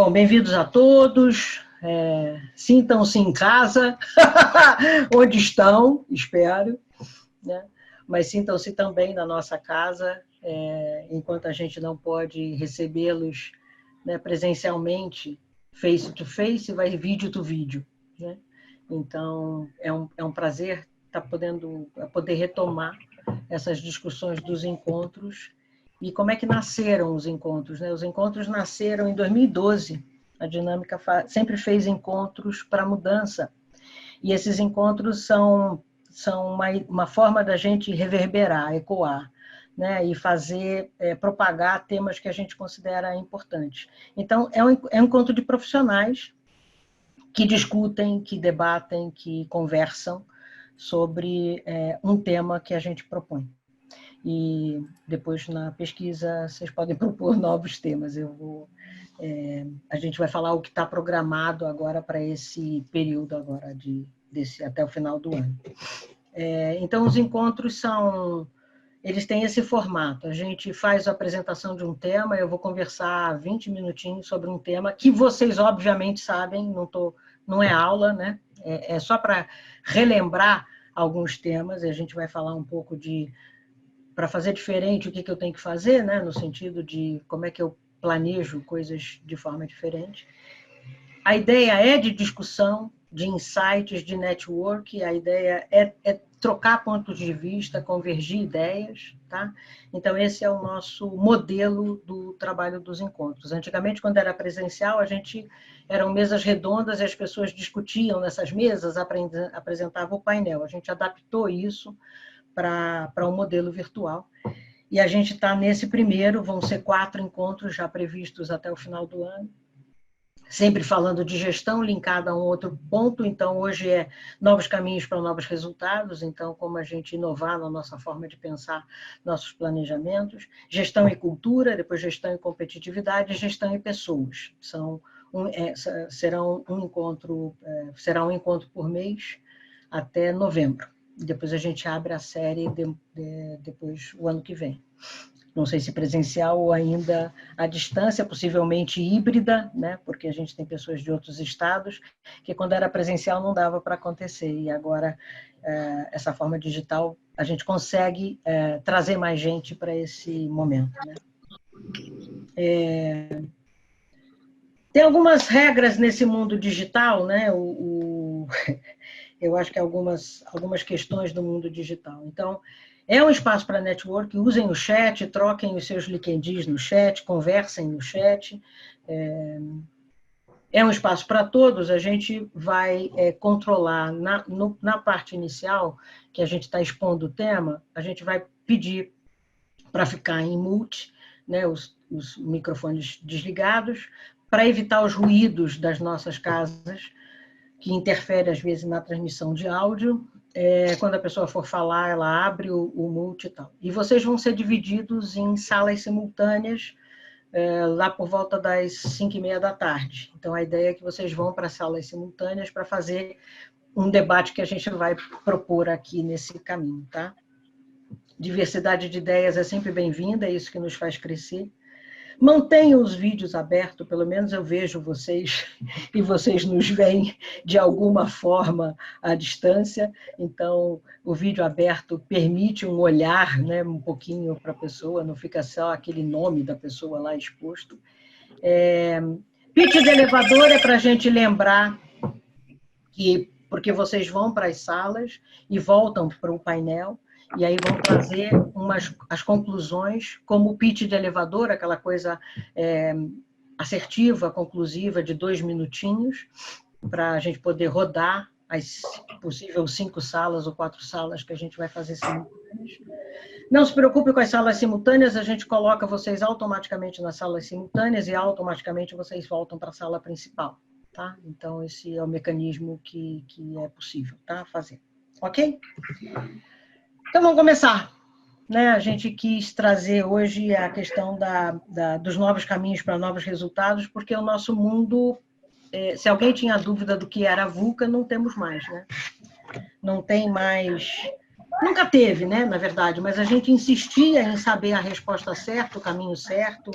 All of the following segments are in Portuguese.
Bom, bem-vindos a todos. Sintam-se em casa, onde estão, espero, né? Mas sintam-se também na nossa casa, enquanto a gente não pode recebê-los, né, presencialmente, face to face, vai vídeo to vídeo, né? Então, é um prazer estar poder retomar essas discussões dos encontros. E como é que nasceram os encontros, né? Os encontros nasceram em 2012. A Dinâmica sempre fez encontros para mudança. E esses encontros são uma forma da gente reverberar, ecoar, né? E propagar temas que a gente considera importantes. Então, é um encontro de profissionais que discutem, que debatem, que conversam sobre um tema que a gente propõe. E depois, na pesquisa, vocês podem propor novos temas. A gente vai falar o que está programado agora para esse período agora, até o final do ano. Então, os encontros eles têm esse formato. A gente faz a apresentação de um tema, eu vou conversar 20 minutinhos sobre um tema que vocês, obviamente, sabem, não é aula, né? É só para relembrar alguns temas, e a gente vai falar um pouco para fazer diferente, o que eu tenho que fazer, né? No sentido de como é que eu planejo coisas de forma diferente. A ideia é de discussão, de insights, de network, a ideia é trocar pontos de vista, convergir ideias, tá? Então, esse é o nosso modelo do trabalho dos encontros. Antigamente, quando era presencial, eram mesas redondas e as pessoas discutiam nessas mesas, apresentavam o painel. A gente adaptou isso para um modelo virtual. E a gente está nesse primeiro, vão ser 4 encontros já previstos até o final do ano, sempre falando de gestão linkada a um outro ponto. Então, hoje é novos caminhos para novos resultados, então, como a gente inovar na nossa forma de pensar nossos planejamentos, gestão e cultura, depois gestão e competitividade, gestão e pessoas. Será um encontro por mês até novembro. Depois a gente abre a série depois o ano que vem. Não sei se presencial ou ainda à distância, possivelmente híbrida, né? Porque a gente tem pessoas de outros estados, que quando era presencial não dava para acontecer, e agora essa forma digital a gente consegue trazer mais gente para esse momento, né? Tem algumas regras nesse mundo digital, né? Eu acho que algumas questões do mundo digital. Então, é um espaço para network, usem o chat, troquem os seus LinkedIns no chat, conversem no chat. É um espaço para todos, a gente vai controlar na parte inicial, que a gente está expondo o tema, a gente vai pedir para ficar em mute, né, os microfones desligados, para evitar os ruídos das nossas casas, que interfere, às vezes, na transmissão de áudio. Quando a pessoa for falar, ela abre o mute e tal. E vocês vão ser divididos em salas simultâneas, lá por volta das 5h30 da tarde. Então, a ideia é que vocês vão para salas simultâneas para fazer um debate que a gente vai propor aqui nesse caminho, tá? Diversidade de ideias é sempre bem-vinda, é isso que nos faz crescer. Mantenham os vídeos abertos, pelo menos eu vejo vocês e vocês nos veem de alguma forma à distância. Então, o vídeo aberto permite um olhar, né, um pouquinho para a pessoa, não fica só aquele nome da pessoa lá exposto. Pitch de elevador é para a gente lembrar porque vocês vão para as salas e voltam para o painel, e aí vão trazer as conclusões, como o pitch de elevador, aquela coisa assertiva, conclusiva, de 2 minutinhos, para a gente poder rodar as possíveis 5 salas ou 4 salas que a gente vai fazer simultâneas. Não se preocupe com as salas simultâneas, a gente coloca vocês automaticamente nas salas simultâneas e automaticamente vocês voltam para a sala principal, tá? Então, esse é o mecanismo que é possível, tá? Fazer. Ok? Então, vamos começar. Né? A gente quis trazer hoje a questão dos novos caminhos para novos resultados, porque o nosso mundo, se alguém tinha dúvida do que era a VUCA, não temos mais, né? Não tem mais... Nunca teve, né, na verdade, mas a gente insistia em saber a resposta certa, o caminho certo,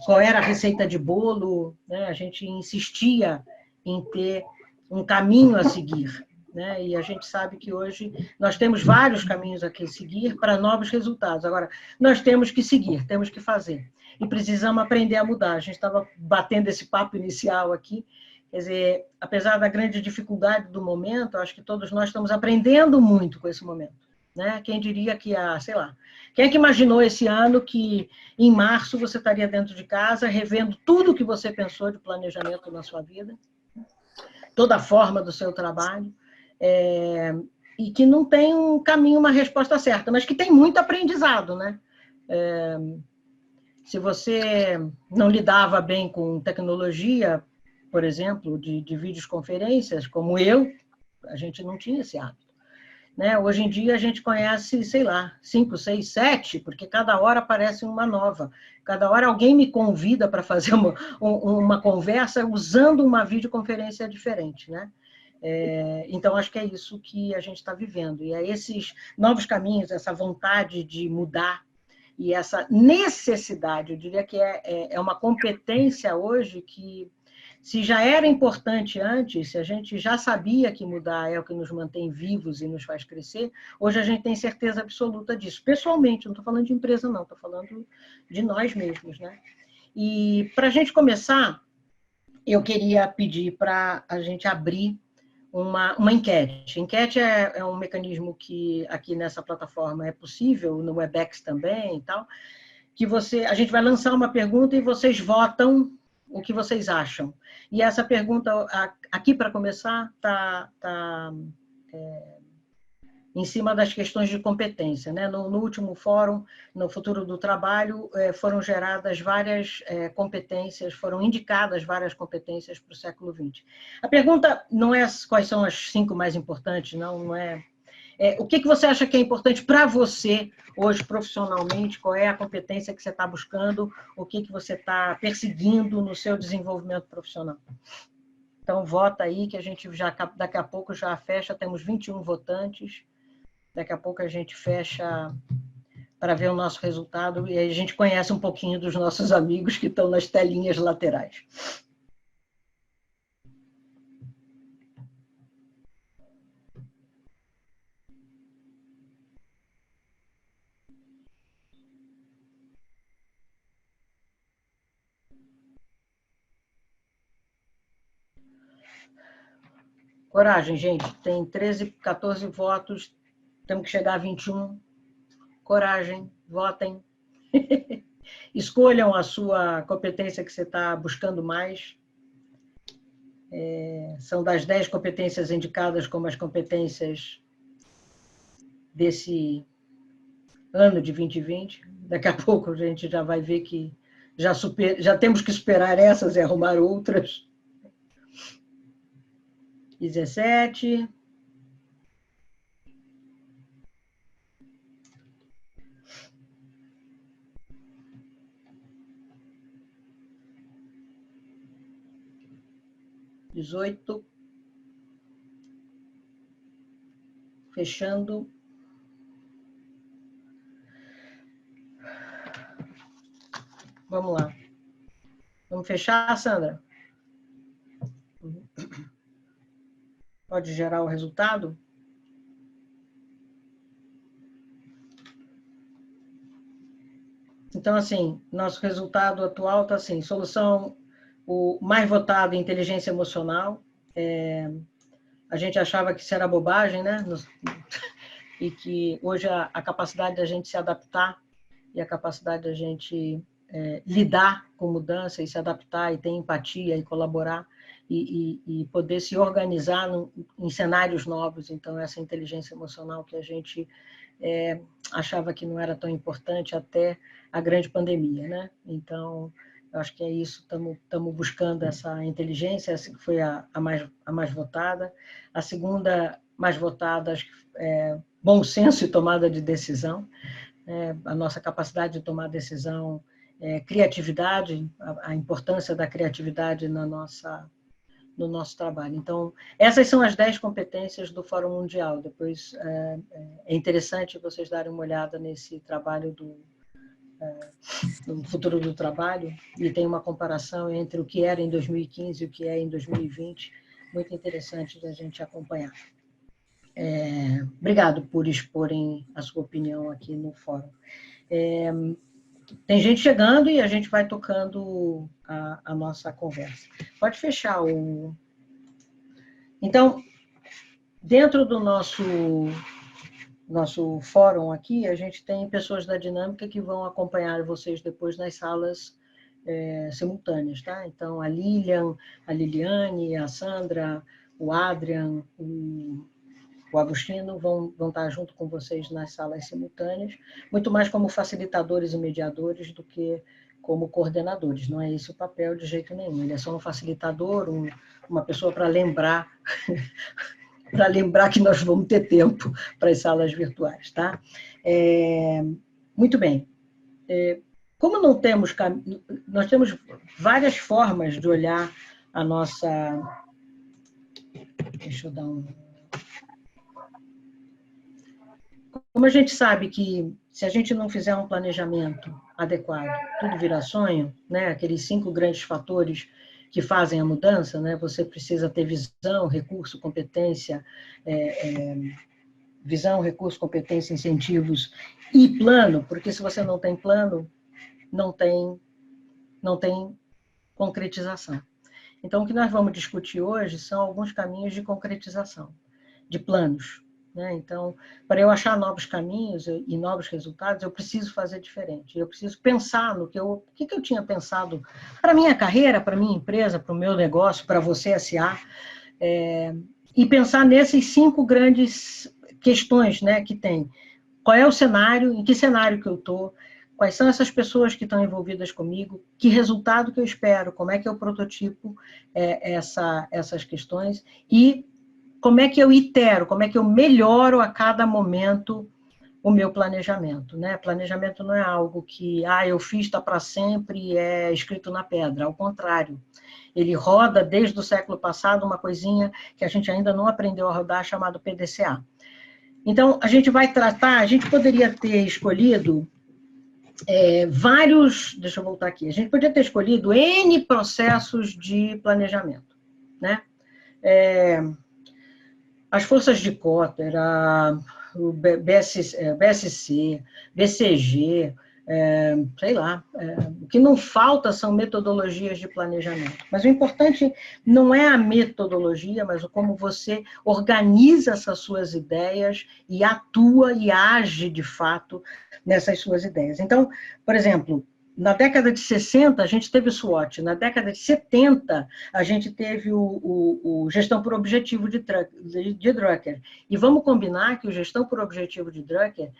qual era a receita de bolo, né? A gente insistia em ter um caminho a seguir, né? E a gente sabe que hoje nós temos vários caminhos a seguir para novos resultados. Agora, nós temos que seguir, temos que fazer. E precisamos aprender a mudar. A gente estava batendo esse papo inicial aqui. Quer dizer, apesar da grande dificuldade do momento, acho que todos nós estamos aprendendo muito com esse momento. Né? Quem diria que, sei lá, quem é que imaginou esse ano que em março você estaria dentro de casa, revendo tudo que você pensou de planejamento na sua vida, toda a forma do seu trabalho, e que não tem um caminho, uma resposta certa, mas que tem muito aprendizado, né? Se você não lidava bem com tecnologia, por exemplo, de videoconferências, como eu, a gente não tinha esse hábito. Né? Hoje em dia a gente conhece, sei lá, 5, 6, 7, porque cada hora aparece uma nova. Cada hora alguém me convida para fazer uma conversa usando uma videoconferência diferente. Né? Então, acho que é isso que a gente está vivendo. E é esses novos caminhos, essa vontade de mudar e essa necessidade, eu diria que é uma competência hoje que, se já era importante antes, se a gente já sabia que mudar é o que nos mantém vivos e nos faz crescer, hoje a gente tem certeza absoluta disso. Pessoalmente, não estou falando de empresa, não, estou falando de nós mesmos. Né? E, para a gente começar, eu queria pedir para a gente abrir uma enquete. Enquete é um mecanismo que aqui nessa plataforma é possível, no Webex também e tal, que a gente vai lançar uma pergunta e vocês votam o que vocês acham. E essa pergunta, aqui para começar, está em cima das questões de competência. Né? No último fórum, no Futuro do Trabalho, foram geradas várias competências, foram indicadas várias competências para o século XX. A pergunta não é quais são as 5 mais importantes, não é. O que você acha que é importante para você hoje, profissionalmente? Qual é a competência que você está buscando? O que você está perseguindo no seu desenvolvimento profissional? Então, vota aí, que a gente já, daqui a pouco já fecha, temos 21 votantes. Daqui a pouco a gente fecha para ver o nosso resultado e aí a gente conhece um pouquinho dos nossos amigos que estão nas telinhas laterais. Coragem, gente. Tem 13, 14 votos, temos que chegar a 21. Coragem, votem. Escolham a sua competência que você está buscando mais. São das 10 competências indicadas como as competências desse ano de 2020. Daqui a pouco a gente já vai ver que já temos que superar essas e arrumar outras. 17. (18). Fechando. Vamos lá. Vamos fechar, Sandra? Pode gerar o resultado? Então, assim, nosso resultado atual está assim, solução, o mais votado, inteligência emocional. A gente achava que isso era bobagem, né? E que hoje a capacidade da gente se adaptar e a capacidade da gente lidar com mudança e se adaptar e ter empatia e colaborar e poder se organizar em cenários novos. Então, essa inteligência emocional que a gente achava que não era tão importante até a grande pandemia, né? Então, eu acho que é isso, estamos buscando essa inteligência, essa que foi a mais votada. A segunda mais votada, acho que bom senso e tomada de decisão. A nossa capacidade de tomar decisão, criatividade, a importância da criatividade no nosso trabalho. Então, essas são as 10 competências do Fórum Mundial. Depois, é interessante vocês darem uma olhada nesse trabalho no futuro do trabalho, e tem uma comparação entre o que era em 2015 e o que é em 2020, muito interessante da gente acompanhar. Obrigado por exporem a sua opinião aqui no fórum. Tem gente chegando e a gente vai tocando a nossa conversa. Pode fechar o... Então, dentro do nosso fórum aqui, a gente tem pessoas da dinâmica que vão acompanhar vocês depois nas salas simultâneas, tá? Então, a Lilian, a Liliane, a Sandra, o Adrian, o Agostino vão estar junto com vocês nas salas simultâneas, muito mais como facilitadores e mediadores do que como coordenadores. Não é esse o papel de jeito nenhum. Ele é só um facilitador, uma pessoa para lembrar para lembrar que nós vamos ter tempo para as salas virtuais, tá? Muito bem. Como não temos... Nós temos várias formas de olhar a nossa... Deixa eu dar um... Como a gente sabe que se a gente não fizer um planejamento adequado, tudo vira sonho, né? Aqueles 5 grandes fatores que fazem a mudança, né? Você precisa ter visão, recurso, competência, visão, recurso, competência, incentivos e plano, porque se você não tem plano, não tem concretização. Então, o que nós vamos discutir hoje são alguns caminhos de concretização, de planos, né? Então, para eu achar novos caminhos e novos resultados, eu preciso fazer diferente. Eu preciso pensar no que eu tinha pensado para a minha carreira, para a minha empresa, para o meu negócio, para você, SA, e pensar nesses 5 grandes questões, né, que tem. Qual é o cenário, em que cenário que eu estou, quais são essas pessoas que estão envolvidas comigo, que resultado que eu espero, como é que eu prototipo essas questões e como é que eu itero, como é que eu melhoro a cada momento o meu planejamento, né? Planejamento não é algo que, eu fiz, está para sempre e é escrito na pedra, ao contrário. Ele roda desde o século passado uma coisinha que a gente ainda não aprendeu a rodar, chamado PDCA. Então, a gente poderia ter escolhido vários, deixa eu voltar aqui, a gente poderia ter escolhido N processos de planejamento, né? As forças de Kotter, o BSC, BCG, sei lá, o que não falta são metodologias de planejamento. Mas o importante não é a metodologia, mas como você organiza essas suas ideias e atua e age, de fato, nessas suas ideias. Então, por exemplo, na década de 60, a gente teve o SWOT. Na década de 70, a gente teve o Gestão por Objetivo de Drucker. E vamos combinar que o Gestão por Objetivo de Drucker,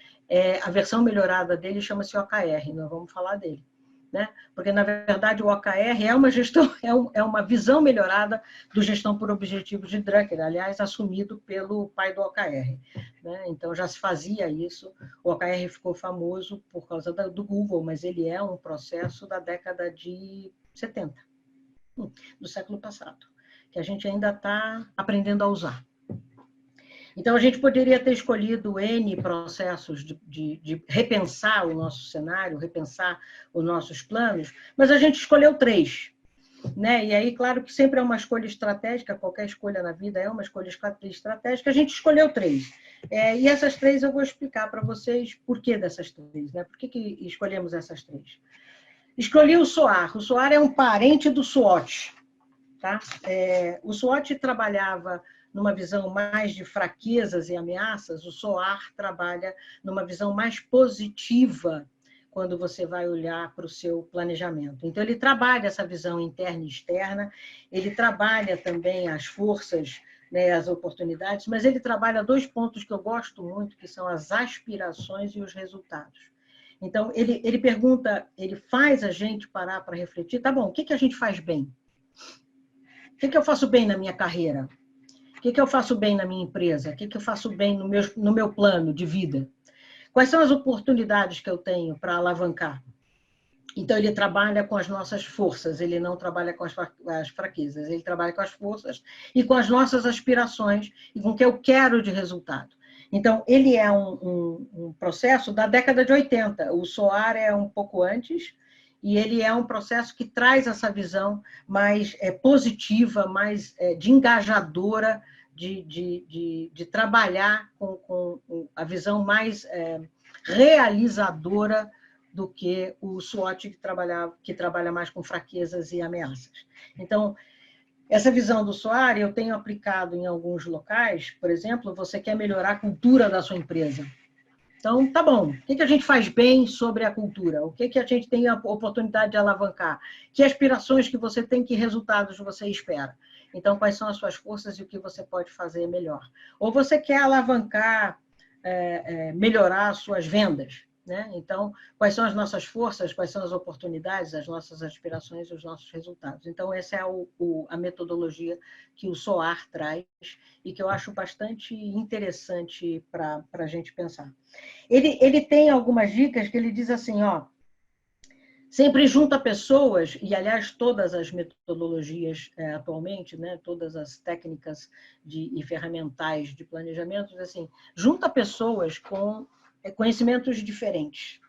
a versão melhorada dele chama-se OKR, nós vamos falar dele, né? Porque, na verdade, o OKR é uma gestão, é uma visão melhorada do Gestão por Objetivo de Drucker, aliás, assumido pelo pai do OKR, né? Então, já se fazia isso. O OKR ficou famoso por causa do Google, mas ele é um processo da década de 70, do século passado, que a gente ainda está aprendendo a usar. Então, a gente poderia ter escolhido N processos de repensar o nosso cenário, repensar os nossos planos, mas a gente escolheu 3. Né? E aí, claro que sempre é uma escolha estratégica, qualquer escolha na vida é uma escolha estratégica, a gente escolheu 3. E essas 3 eu vou explicar para vocês por que dessas 3, né? Por que escolhemos essas 3. Escolhi o SOAR. O SOAR é um parente do SWOT. Tá? O SWOT trabalhava numa visão mais de fraquezas e ameaças, o SOAR trabalha numa visão mais positiva quando você vai olhar para o seu planejamento. Então, ele trabalha essa visão interna e externa, ele trabalha também as forças, né, as oportunidades, mas ele trabalha 2 pontos que eu gosto muito, que são as aspirações e os resultados. Então, ele pergunta, ele faz a gente parar para refletir, tá bom, o que a gente faz bem? O que eu faço bem na minha carreira? O que eu faço bem na minha empresa? O que eu faço bem no meu plano de vida? Quais são as oportunidades que eu tenho para alavancar? Então, ele trabalha com as nossas forças, ele não trabalha com as fraquezas, ele trabalha com as forças e com as nossas aspirações e com o que eu quero de resultado. Então, ele é um processo da década de 80. O SOAR é um pouco antes, e ele é um processo que traz essa visão mais positiva, mais de engajadora, de trabalhar com a visão mais realizadora do que o SWOT que trabalha mais com fraquezas e ameaças. Então, essa visão do SOAR eu tenho aplicado em alguns locais. Por exemplo, você quer melhorar a cultura da sua empresa. Então, tá bom. O que a gente faz bem sobre a cultura? O que a gente tem a oportunidade de alavancar? Que aspirações que você tem, que resultados você espera? Então, quais são as suas forças e o que você pode fazer melhor? Ou você quer alavancar, melhorar as suas vendas, né? Então, quais são as nossas forças, quais são as oportunidades, as nossas aspirações e os nossos resultados? Então, essa é a metodologia que o SOAR traz e que eu acho bastante interessante para a gente pensar. Ele tem algumas dicas que ele diz assim, ó, sempre junta pessoas, e aliás todas as metodologias atualmente, né, todas as técnicas e ferramentais de planejamento, assim, junta pessoas com conhecimentos diferentes,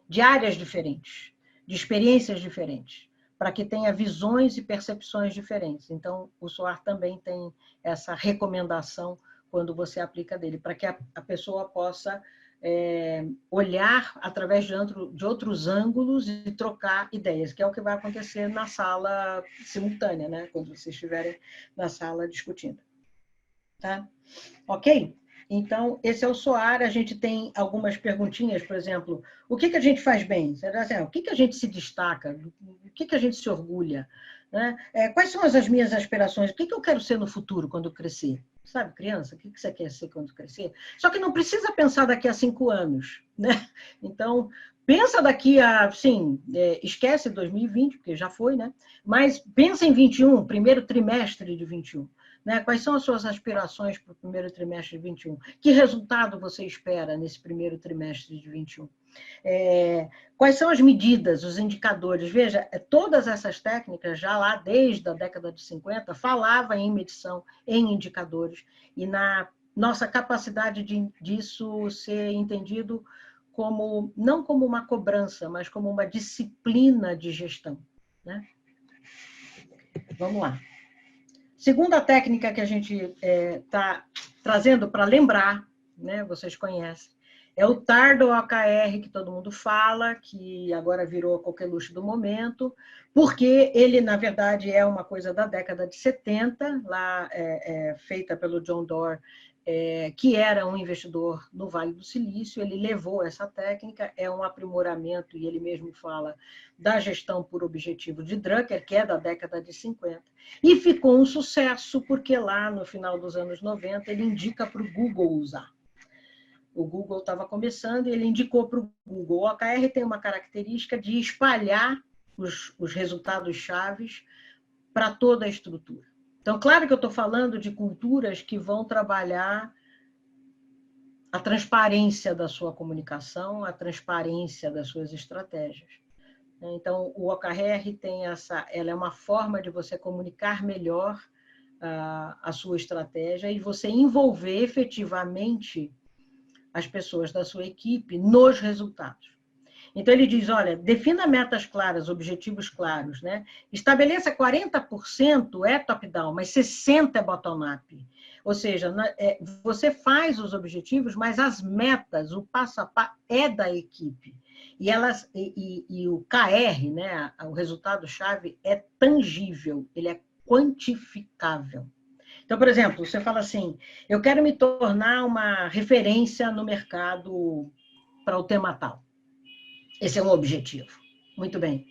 de áreas diferentes, de experiências diferentes, para que tenha visões e percepções diferentes. Então, o SOAR também tem essa recomendação quando você aplica dele, para que a pessoa possa olhar através de outros ângulos e trocar ideias, que é o que vai acontecer na sala simultânea, né? Quando vocês estiverem na sala discutindo. Tá? Ok? Então, esse é o SOAR. A gente tem algumas perguntinhas, por exemplo, o que a gente faz bem? O que a gente se destaca? O que a gente se orgulha? Né? Quais são as minhas aspirações? O que eu quero ser no futuro, quando eu crescer? Sabe, criança, o que você quer ser quando crescer? Só que não precisa pensar daqui a 5 anos. Né? Então, pensa daqui a, sim, esquece 2020, porque já foi, né? Mas pensa em 21, primeiro trimestre de 21. Né? Quais são as suas aspirações para o primeiro trimestre de 21? Que resultado você espera nesse primeiro trimestre de 21? Quais são as medidas, os indicadores? Veja, todas essas técnicas, já lá desde a década de 50, falavam em medição, em indicadores, e na nossa capacidade disso ser entendido como, não como uma cobrança, mas como uma disciplina de gestão. Né? Vamos lá. Segunda técnica que a gente está trazendo para lembrar, né, vocês conhecem, é o TAR do OKR, que todo mundo fala, que agora virou a coqueluche do momento, porque ele, na verdade, é uma coisa da década de 70, lá feita pelo John Doerr, que era um investidor no Vale do Silício. Ele levou essa técnica, é um aprimoramento, e ele mesmo fala, da gestão por objetivo de Drucker, que é da década de 50, e ficou um sucesso, porque lá no final dos anos 90 ele indica para o Google usar. O Google estava começando e ele indicou para o Google. O OKR tem uma característica de espalhar os resultados chaves para toda a estrutura. Então, claro que eu estou falando de culturas que vão trabalhar a transparência da sua comunicação, a transparência das suas estratégias. Então, o OKR ela é uma forma de você comunicar melhor a sua estratégia e você envolver efetivamente as pessoas da sua equipe nos resultados. Então, ele diz, olha, defina metas claras, objetivos claros, né? Estabeleça 40% top-down, mas 60% é bottom-up. Ou seja, você faz os objetivos, mas as metas, o passo a passo, é da equipe. E o KR, né, o resultado-chave, é tangível, ele é quantificável. Então, por exemplo, você fala assim, eu quero me tornar uma referência no mercado para o tema tal. Esse é um objetivo. Muito bem.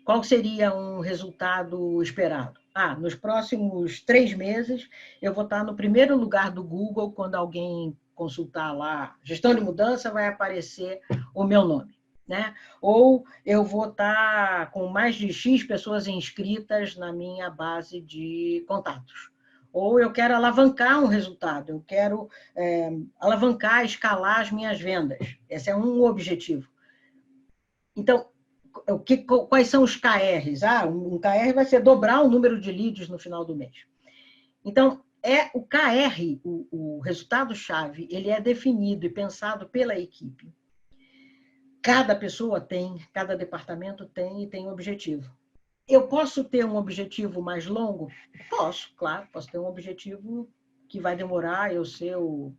Qual seria um resultado esperado? Nos próximos 3 meses, eu vou estar no primeiro lugar do Google, quando alguém consultar lá gestão de mudança, vai aparecer o meu nome. Né? Ou eu vou estar com mais de X pessoas inscritas na minha base de contatos. Ou eu quero alavancar um resultado, eu quero alavancar, escalar as minhas vendas. Esse é um objetivo. Então, quais são os KRs? Um KR vai ser dobrar o número de leads no final do mês. Então, o KR, o resultado-chave, ele é definido e pensado pela equipe. Cada pessoa tem, cada departamento tem e tem um objetivo. Eu posso ter um objetivo mais longo? Posso, claro. Posso ter um objetivo que vai demorar eu ser o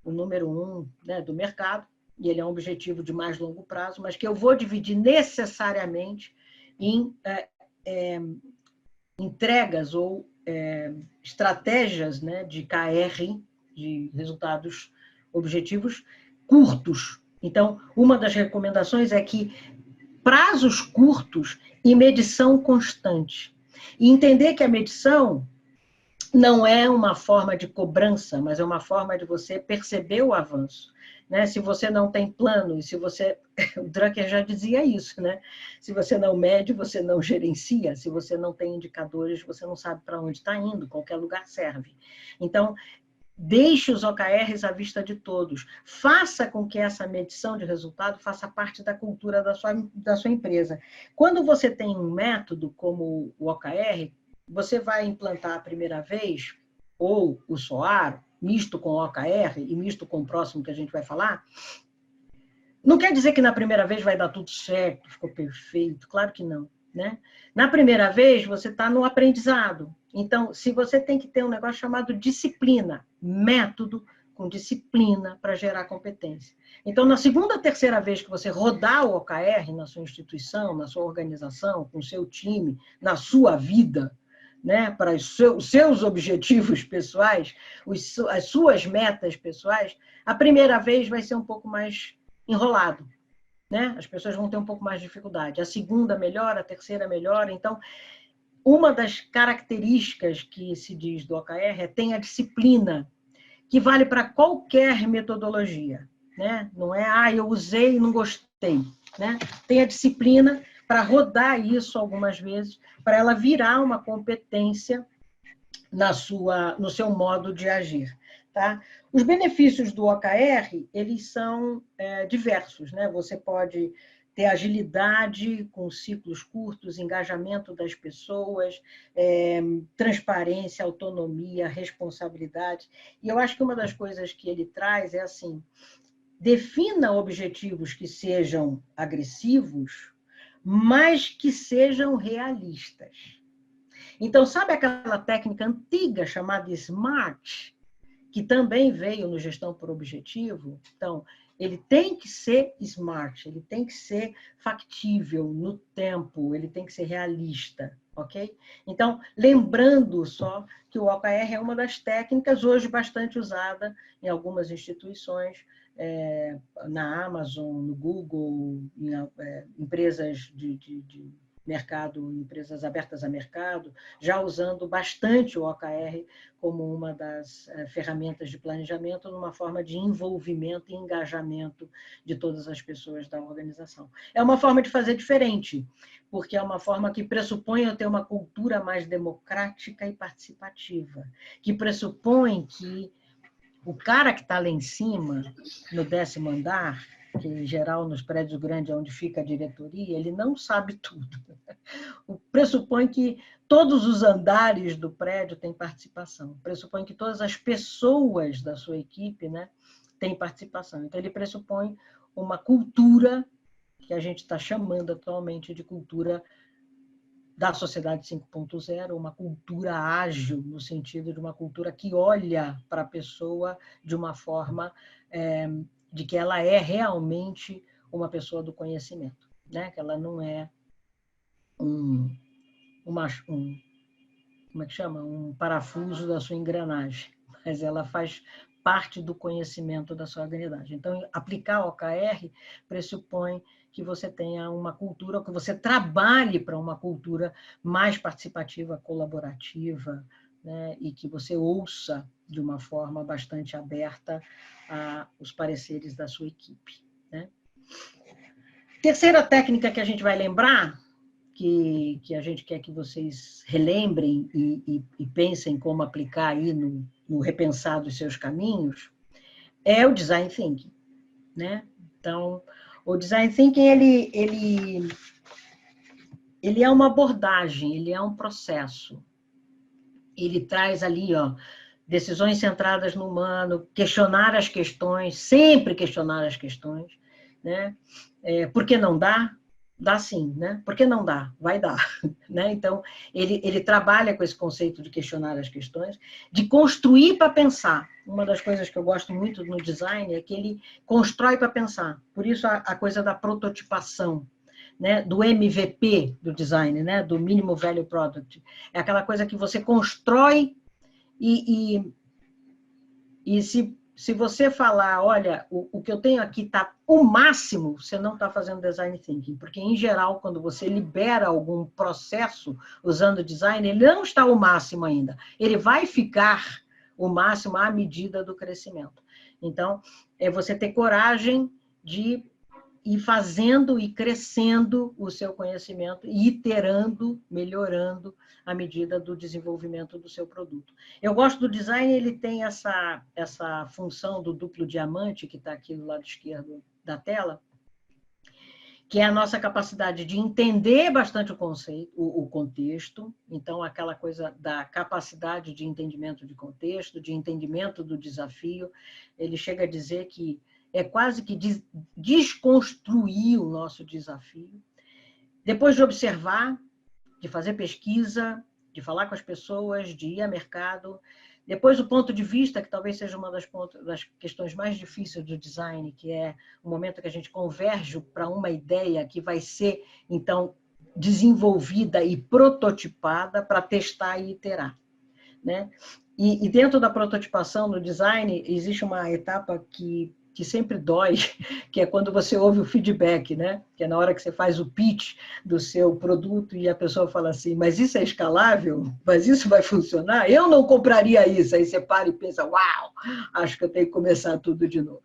número 1, né, do mercado, e ele é um objetivo de mais longo prazo, mas que eu vou dividir necessariamente em entregas ou estratégias, né, de KR, de resultados objetivos curtos. Então, uma das recomendações é que prazos curtos e medição constante. E entender que a medição não é uma forma de cobrança, mas é uma forma de você perceber o avanço. Né? Se você não tem plano, e se você... O Drucker já dizia isso, né? Se você não mede, você não gerencia. Se você não tem indicadores, você não sabe para onde está indo, qualquer lugar serve. Então, deixe os OKRs à vista de todos. Faça com que essa medição de resultado faça parte da cultura da sua empresa. Quando você tem um método como o OKR, você vai implantar a primeira vez, ou o SOAR, misto com o OKR e misto com o próximo que a gente vai falar, não quer dizer que na primeira vez vai dar tudo certo, ficou perfeito, claro que não. Né? Na primeira vez, você está no aprendizado. Então, se você tem que ter um negócio chamado disciplina, método com disciplina para gerar competência. Então, na segunda, terceira vez que você rodar o OKR na sua instituição, na sua organização, com o seu time, na sua vida, né, para os seus objetivos pessoais, as suas metas pessoais, a primeira vez vai ser um pouco mais enrolado. Né? As pessoas vão ter um pouco mais de dificuldade. A segunda melhora, a terceira melhora. Então, uma das características que se diz do OKR é tem a disciplina, que vale para qualquer metodologia. Né? Não é, eu usei e não gostei. Né? Tem a disciplina para rodar isso algumas vezes, para ela virar uma competência no seu modo de agir. Tá? Os benefícios do OKR, eles são diversos. Né? Você pode ter agilidade com ciclos curtos, engajamento das pessoas, transparência, autonomia, responsabilidade. E eu acho que uma das coisas que ele traz é assim, defina objetivos que sejam agressivos, mas que sejam realistas. Então, sabe aquela técnica antiga chamada SMART, que também veio no Gestão por Objetivo? Então, ele tem que ser SMART, ele tem que ser factível no tempo, ele tem que ser realista, ok? Então, lembrando só que o OKR é uma das técnicas hoje bastante usada em algumas instituições, na Amazon, no Google, em empresas de mercado, empresas abertas a mercado, já usando bastante o OKR como uma das ferramentas de planejamento, numa forma de envolvimento e engajamento de todas as pessoas da organização. É uma forma de fazer diferente, porque é uma forma que pressupõe eu ter uma cultura mais democrática e participativa, que pressupõe que o cara que está lá em cima, no 10º andar, que em geral nos prédios grandes é onde fica a diretoria, ele não sabe tudo. Pressupõe que todos os andares do prédio têm participação, pressupõe que todas as pessoas da sua equipe, né, têm participação. Então, ele pressupõe uma cultura que a gente está chamando atualmente de cultura da sociedade 5.0, uma cultura ágil, no sentido de uma cultura que olha para a pessoa de uma forma de que ela é realmente uma pessoa do conhecimento, né? Que ela não é como é que chama? Um parafuso da sua engrenagem, mas ela faz parte do conhecimento da sua organidade. Então, aplicar o OKR pressupõe que você tenha uma cultura, que você trabalhe para uma cultura mais participativa, colaborativa, né? E que você ouça de uma forma bastante aberta os pareceres da sua equipe. Né? Terceira técnica que a gente vai lembrar, que a gente quer que vocês relembrem e pensem como aplicar aí no repensar dos seus caminhos, é o Design Thinking. Né? Então, o Design Thinking, ele é uma abordagem, ele é um processo. ele traz ali, ó, decisões centradas no humano, questionar as questões, sempre questionar as questões, né? Por que não dá? Dá sim, né? Por que não dá? Vai dar, né? Então, ele trabalha com esse conceito de questionar as questões, de construir para pensar. Uma das coisas que eu gosto muito no design é que ele constrói para pensar. Por isso, a coisa da prototipação, né? Do MVP do design, né? Do Minimum Value Product. É aquela coisa que você constrói e se você falar, olha, o que eu tenho aqui está o máximo, você não está fazendo design thinking, porque, em geral, quando você libera algum processo usando design, ele não está o máximo ainda. Ele vai ficar o máximo à medida do crescimento. Então, é você ter coragem de ir fazendo e crescendo o seu conhecimento e iterando, melhorando à medida do desenvolvimento do seu produto. Eu gosto do design, ele tem essa função do duplo diamante, que está aqui do lado esquerdo da tela, que é a nossa capacidade de entender bastante o conceito, o contexto, então aquela coisa da capacidade de entendimento de contexto, de entendimento do desafio. Ele chega a dizer que é quase que desconstruir o nosso desafio. Depois de observar, de fazer pesquisa, de falar com as pessoas, de ir ao mercado. Depois, o ponto de vista, que talvez seja uma das questões mais difíceis do design, que é o momento que a gente converge para uma ideia que vai ser, então, desenvolvida e prototipada para testar e iterar, né? E dentro da prototipação no design, existe uma etapa que sempre dói, que é quando você ouve o feedback, né? Que é na hora que você faz o pitch do seu produto e a pessoa fala assim, mas isso é escalável? Mas isso vai funcionar? Eu não compraria isso. Aí você para e pensa, uau, acho que eu tenho que começar tudo de novo.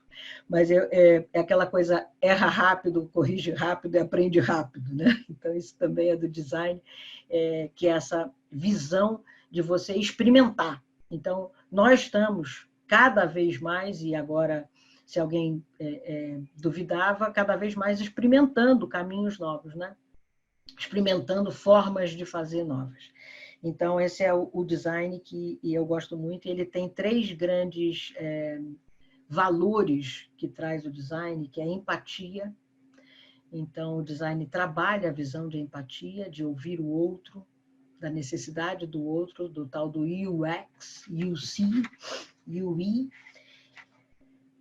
Mas é aquela coisa, erra rápido, corrige rápido e aprende rápido, né? Então, isso também é do design, que é essa visão de você experimentar. Então, nós estamos cada vez mais, e agora, se alguém duvidava, cada vez mais experimentando caminhos novos, né? Experimentando formas de fazer novas. Então, esse é o design que eu gosto muito, e ele tem 3 grandes valores que traz o design, que é a empatia. Então, o design trabalha a visão de empatia, de ouvir o outro, da necessidade do outro, do tal do UX, UC, UI,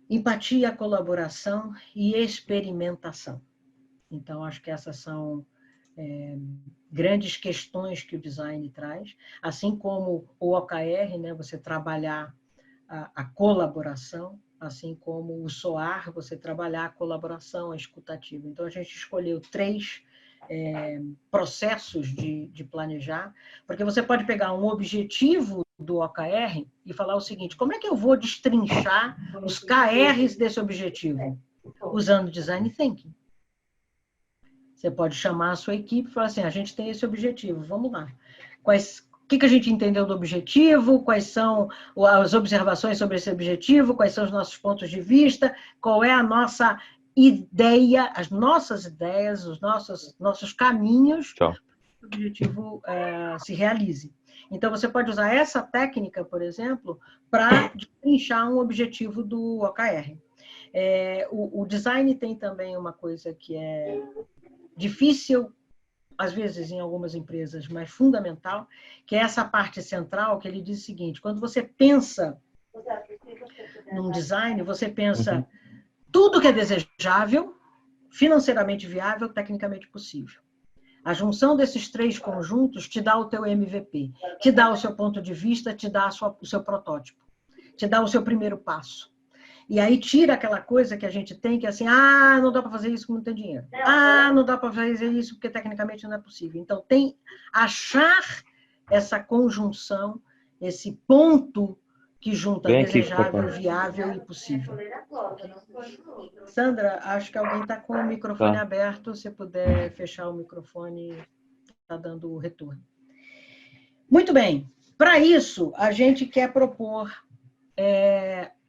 empatia, colaboração e experimentação. Então, acho que essas são grandes questões que o design traz, assim como o OKR, né, você trabalhar a colaboração, assim como o SOAR, você trabalhar a colaboração, a escutativa. Então, a gente escolheu 3 processos de planejar, porque você pode pegar um objetivo do OKR e falar o seguinte, como é que eu vou destrinchar os KRs desse objetivo? Usando Design Thinking. Você pode chamar a sua equipe e falar assim, a gente tem esse objetivo, vamos lá. O que a gente entendeu do objetivo, quais são as observações sobre esse objetivo, quais são os nossos pontos de vista, qual é a nossa ideia, as nossas ideias, os nossos caminhos para que o objetivo se realize. Então, você pode usar essa técnica, por exemplo, para destrinchar um objetivo do OKR. O design tem também uma coisa que é difícil, às vezes, em algumas empresas, mas fundamental, que é essa parte central, que ele diz o seguinte, quando você pensa num design, você pensa tudo que é desejável, financeiramente viável, tecnicamente possível. A junção desses 3 conjuntos te dá o teu MVP, te dá o seu ponto de vista, te dá o seu protótipo, te dá o seu primeiro passo. E aí tira aquela coisa que a gente tem, que é assim, não dá para fazer isso porque não tem dinheiro. Não dá para fazer isso porque tecnicamente não é possível. Então, achar essa conjunção, esse ponto que junta desejável, viável e possível. Sandra, acho que alguém está com o microfone aberto. Se puder fechar o microfone, está dando retorno. Muito bem. Para isso, a gente quer propor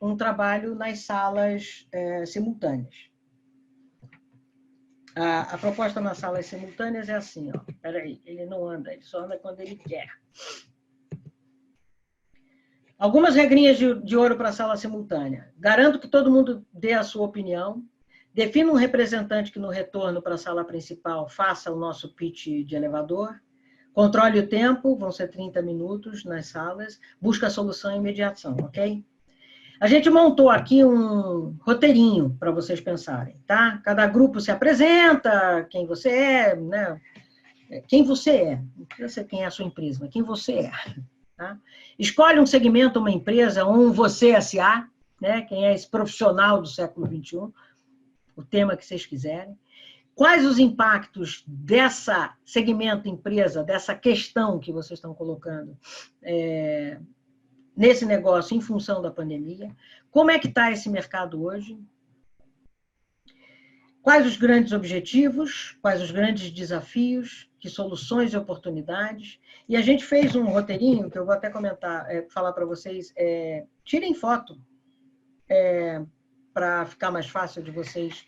um trabalho nas salas simultâneas. A proposta nas salas simultâneas é assim, ó. Espera aí, ele não anda, ele só anda quando ele quer. Algumas regrinhas de ouro para a sala simultânea. Garanto que todo mundo dê a sua opinião. Defina um representante que, no retorno para a sala principal, faça o nosso pitch de elevador. Controle o tempo, vão ser 30 minutos nas salas. Busca a solução e mediação, ok? A gente montou aqui um roteirinho para vocês pensarem, tá? Cada grupo se apresenta, quem você é, né? Quem você é. Não precisa ser quem é a sua empresa, mas quem você é. Tá? Escolhe um segmento, uma empresa, ou um você SA, né? Quem é esse profissional do século XXI, o tema que vocês quiserem. Quais os impactos dessa segmento empresa, dessa questão que vocês estão colocando nesse negócio em função da pandemia? Como é que está esse mercado hoje? Quais os grandes objetivos? Quais os grandes desafios? Que soluções e oportunidades? E a gente fez um roteirinho, que eu vou até comentar, falar para vocês, tirem foto, para ficar mais fácil de vocês,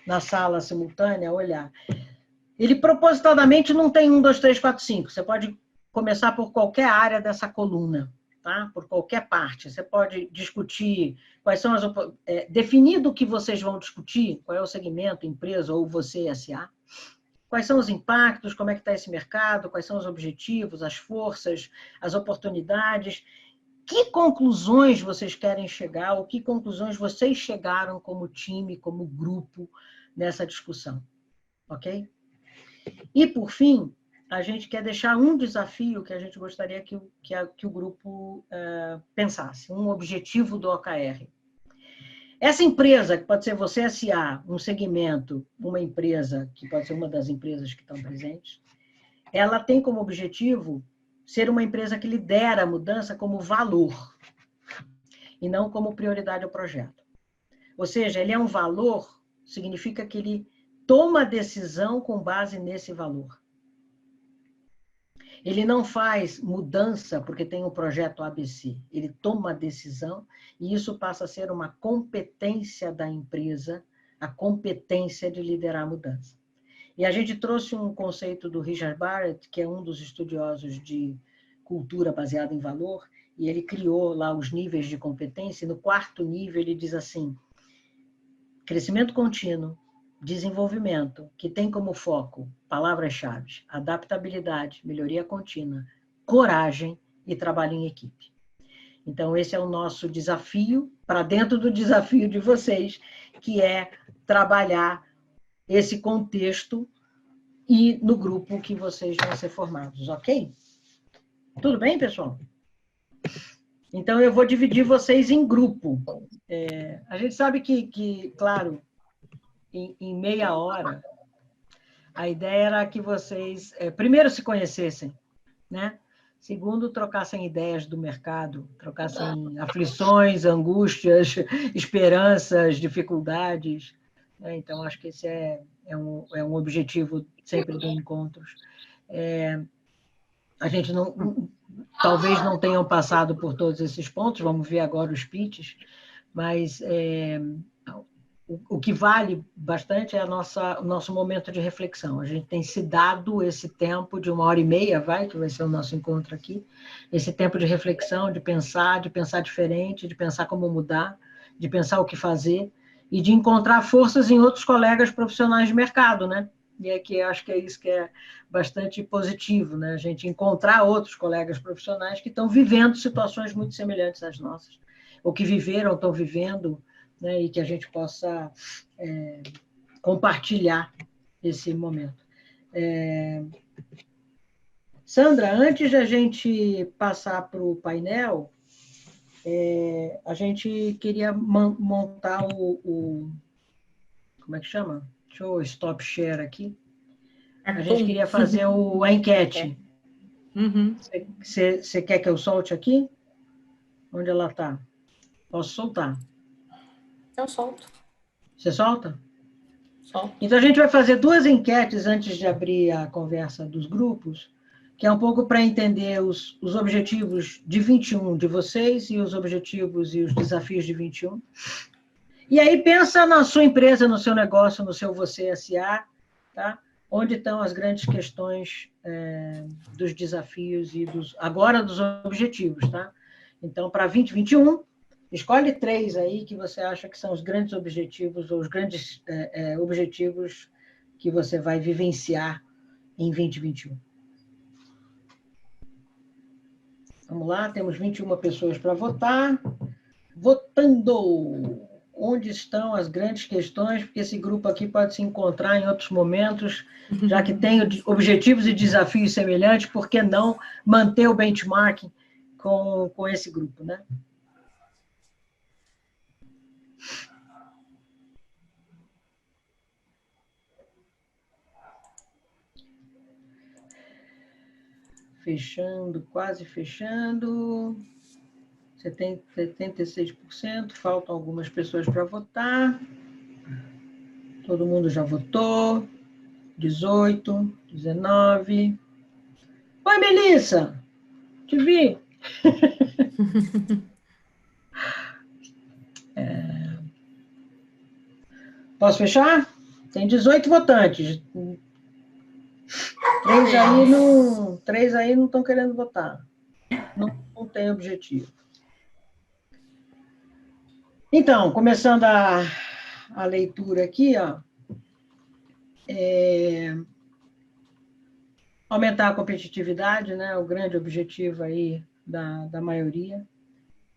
na sala simultânea, olhar. Ele propositadamente não tem 1, 2, 3, 4, 5. Você pode começar por qualquer área dessa coluna, tá? Por qualquer parte. Você pode discutir quais são as... definido o que vocês vão discutir, qual é o segmento, empresa ou você, SA. Quais são os impactos, como é que está esse mercado, quais são os objetivos, as forças, as oportunidades. Que conclusões vocês querem chegar, ou que conclusões vocês chegaram como time, como grupo, nessa discussão. Ok? E, por fim, a gente quer deixar um desafio que a gente gostaria que o grupo pensasse, um objetivo do OKR. Essa empresa, que pode ser você SA, um segmento, uma empresa, que pode ser uma das empresas que estão presentes, ela tem como objetivo ser uma empresa que lidera a mudança como valor e não como prioridade ao projeto. Ou seja, ele é um valor, significa que ele toma decisão com base nesse valor. Ele não faz mudança porque tem um projeto ABC. Ele toma a decisão e isso passa a ser uma competência da empresa, a competência de liderar a mudança. E a gente trouxe um conceito do Richard Barrett, que é um dos estudiosos de cultura baseada em valor, e ele criou lá os níveis de competência, e no 4º nível ele diz assim: crescimento contínuo, desenvolvimento, que tem como foco palavras-chave: adaptabilidade, melhoria contínua, coragem e trabalho em equipe. Então, esse é o nosso desafio, para dentro do desafio de vocês, que é trabalhar esse contexto e no grupo que vocês vão ser formados, ok? Tudo bem, pessoal? Então, eu vou dividir vocês em grupo. A gente sabe que claro, em meia hora, a ideia era que vocês, primeiro, se conhecessem, né? Segundo, trocassem ideias do mercado, trocassem aflições, angústias, esperanças, dificuldades. Né? Então, acho que esse é um objetivo sempre do encontros. A gente talvez não tenham passado por todos esses pontos, vamos ver agora os pitches, mas o que vale bastante é o nosso momento de reflexão. A gente tem se dado esse tempo de 1h30, que vai ser o nosso encontro aqui, esse tempo de reflexão, de pensar diferente, de pensar como mudar, de pensar o que fazer e de encontrar forças em outros colegas profissionais de mercado, né? E aqui acho que é isso que é bastante positivo, né? A gente encontrar outros colegas profissionais que estão vivendo situações muito semelhantes às nossas, ou que viveram, estão vivendo, né? E que a gente possa compartilhar esse momento. Sandra, antes de a gente passar para o painel, a gente queria montar como é que chama? Deixa eu stop share aqui. A gente queria fazer a enquete. Você quer que eu solte aqui? Onde ela está? Posso soltar? Eu solto. Você solta? Solto. Então, a gente vai fazer 2 enquetes antes de abrir a conversa dos grupos, que é um pouco para entender os objetivos de 21 de vocês e os objetivos e os desafios de 21. E aí pensa na sua empresa, no seu negócio, no seu você SA, tá? Onde estão as grandes questões dos desafios e agora dos objetivos, tá? Então, para 2021, escolhe 3 aí que você acha que são os grandes objetivos, ou os grandes objetivos que você vai vivenciar em 2021. Vamos lá, temos 21 pessoas para votar. Votando! Onde estão as grandes questões? Porque esse grupo aqui pode se encontrar em outros momentos, já que tem objetivos e desafios semelhantes, por que não manter o benchmarking com esse grupo, né? Fechando, quase fechando. 76%, faltam algumas pessoas para votar. Todo mundo já votou. 18, 19. Oi, Melissa! Te vi! Posso fechar? Tem 18 votantes. 3 aí não estão querendo votar. Não tem objetivo. Então, começando a leitura aqui, ó, aumentar a competitividade, né? O grande objetivo aí da maioria.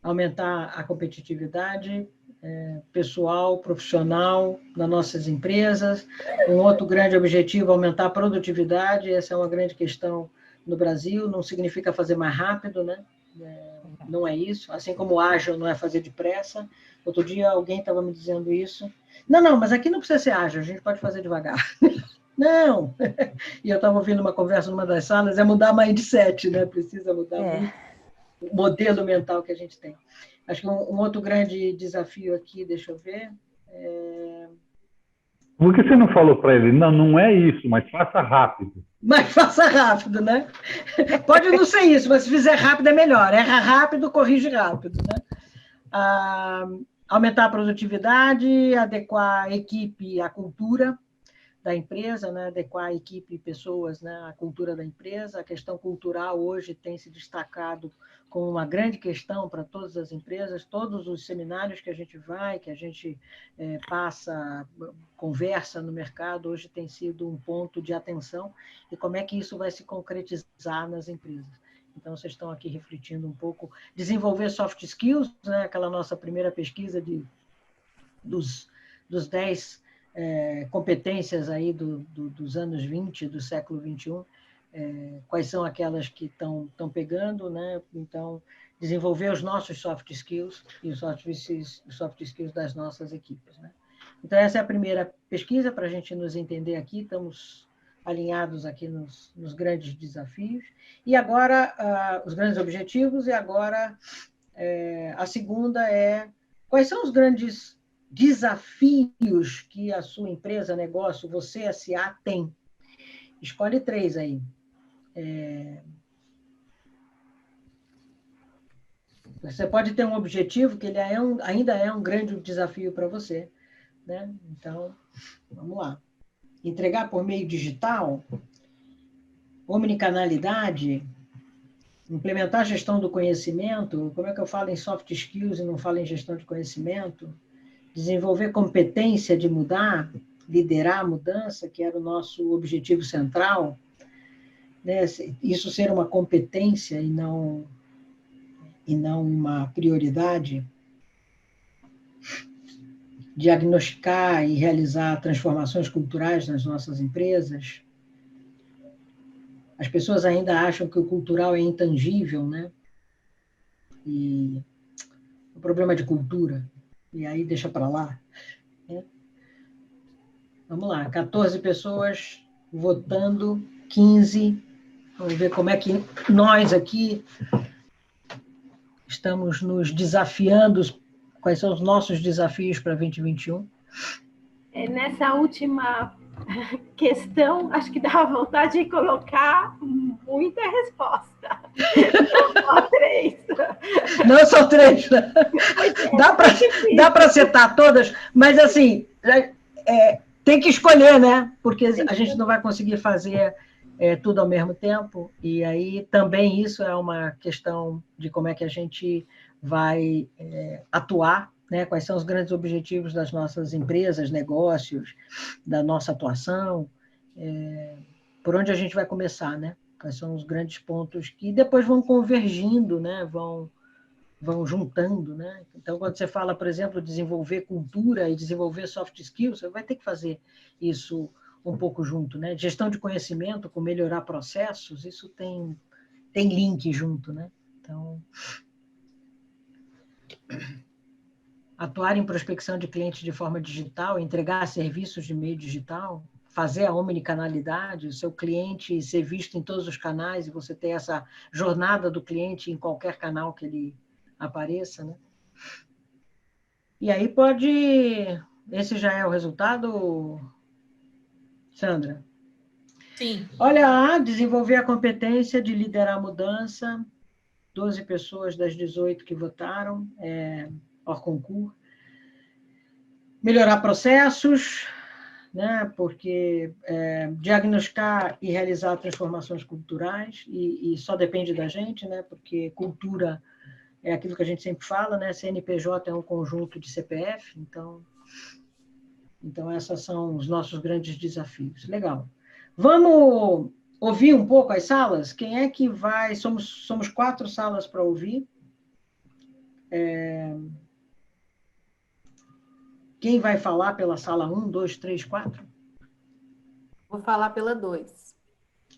Aumentar a competitividade pessoal, profissional das nossas empresas. Um outro grande objetivo, aumentar a produtividade. Essa é uma grande questão no Brasil. Não significa fazer mais rápido, né? Não é isso. Assim como ágil não é fazer depressa. Outro dia alguém estava me dizendo isso. Não, mas aqui não precisa ser ágil, a gente pode fazer devagar. Não! E eu estava ouvindo uma conversa numa das salas, é mudar mindset, né? Precisa mudar muito o modelo mental que a gente tem. Acho que um outro grande desafio aqui, deixa eu ver... Por que você não falou para ele? Não é isso, mas faça rápido. Mas faça rápido, né? Pode não ser isso, mas se fizer rápido é melhor. Erra rápido, corrige rápido, né? Aumentar a produtividade, adequar a equipe à cultura da empresa, né? Adequar a equipe e pessoas, né? À cultura da empresa. A questão cultural hoje tem se destacado como uma grande questão para todas as empresas. Todos os seminários que a gente vai, que a gente passa, conversa no mercado, hoje tem sido um ponto de atenção. E como é que isso vai se concretizar nas empresas? Então, vocês estão aqui refletindo um pouco. Desenvolver soft skills, né? Aquela nossa primeira pesquisa dos 10 competências aí dos anos 20, do século 21, quais são aquelas que estão pegando, né? Então, desenvolver os nossos soft skills e os soft skills das nossas equipes, né? Então, essa é a primeira pesquisa para a gente nos entender aqui. Estamos alinhados aqui nos grandes desafios. E agora, os grandes objetivos, e agora a segunda é quais são os grandes desafios que a sua empresa, negócio, você, SA, tem. Escolhe 3 aí. Você pode ter um objetivo que ele ainda é um grande desafio para você, né? Então, vamos lá. Entregar por meio digital, omnicanalidade, implementar a gestão do conhecimento. Como é que eu falo em soft skills e não falo em gestão de conhecimento? Desenvolver competência de mudar, liderar a mudança, que era o nosso objetivo central, né? Isso ser uma competência e não uma prioridade. Diagnosticar e realizar transformações culturais nas nossas empresas. As pessoas ainda acham que o cultural é intangível, né? E o problema de cultura, e aí deixa para lá, né? Vamos lá, 14 pessoas votando, 15. Vamos ver como é que nós aqui estamos nos desafiando. Quais são os nossos desafios para 2021? Nessa última questão, acho que dá vontade de colocar muita resposta. Não só 3. Não são 3. Dá para acertar todas, mas assim, tem que escolher, né? Porque a gente não vai conseguir fazer tudo ao mesmo tempo, e aí também isso é uma questão de como é que a gente vai atuar, né? Quais são os grandes objetivos das nossas empresas, negócios, da nossa atuação, por onde a gente vai começar, né? Quais são os grandes pontos que depois vão convergindo, né? Vão juntando, né? Então, quando você fala, por exemplo, desenvolver cultura e desenvolver soft skills, você vai ter que fazer isso um pouco junto, né? Gestão de conhecimento com melhorar processos, isso tem link junto, né? Então, atuar em prospecção de clientes de forma digital, entregar serviços de meio digital, fazer a omnicanalidade, o seu cliente ser visto em todos os canais e você ter essa jornada do cliente em qualquer canal que ele apareça, né? E aí pode... Esse já é o resultado, Sandra? Sim. Olha lá, desenvolver a competência de liderar a mudança, 12 pessoas das 18 que votaram, hors concours. Melhorar processos, né? Porque diagnosticar e realizar transformações culturais, e só depende da gente, né? Porque cultura é aquilo que a gente sempre fala, né? CNPJ é um conjunto de CPF, então esses são os nossos grandes desafios. Legal. Vamos ouvir um pouco as salas? Quem é que vai? Somos 4 salas para ouvir. Quem vai falar pela sala 1, 2, 3, 4? Vou falar pela 2.